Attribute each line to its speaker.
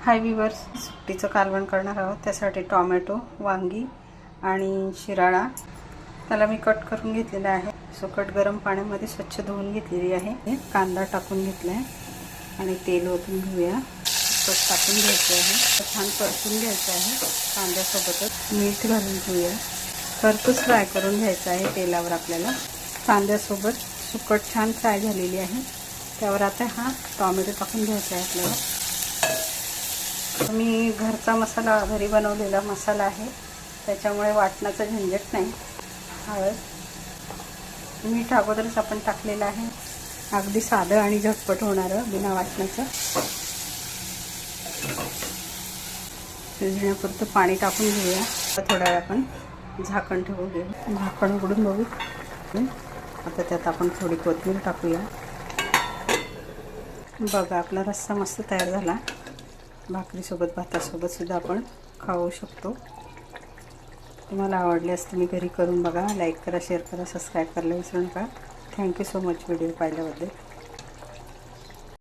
Speaker 1: हाय viewers, सुट्टीचं कालवण करणार आहोत. त्यासाठी टोमॅटो, वांगी आणि शिराळा त्याला मी कट करून घेतलेला आहे. सुकट गरम पाण्यामध्ये स्वच्छ धुवून घेतलेली आहे. कांदा टाकून घेतला आहे आणि तेल ओतून घेऊया. कट टाकून घ्यायचं आहे, छान परतून घ्यायचं आहे. कांद्यासोबतच मीठ घालून घेऊया. खरपूस फ्राय करून घ्यायचं आहे तेलावर. आपल्याला कांद्यासोबत सुकट छान फ्राय झालेली आहे. त्यावर आता हा टोमॅटो टाकून घ्यायचा आहे आपल्याला. मी घरचा मसाला, घरी बनवलेला मसाला आहे, त्याच्यामुळे वाटणाचं झंझट नाही. हळद, मीठ अगोदरच आपण टाकलेलं आहे. अगदी साधं आणि झटपट होणारं बिना वाटणाचं. शिजण्यापुरतं पाणी टाकून घेऊया. थोडा वेळ आपण झाकण ठेवून घेऊ. झाकण उघडून बघू. आता त्यात आपण थोडी कोथिंबीर टाकूया. बघा, आपला रस्सा मस्त तयार झाला. भाकरीसोबत, भातासोबत सुद्धा आपण खाऊ शकतो. तुम्हाला आवडल्यास तुम्ही घरी करून बघा. लाईक करा, शेअर करा, सबस्क्राईब करायला विसरू नका. थँक्यू सो मच व्हिडिओ पाहिल्याबद्दल.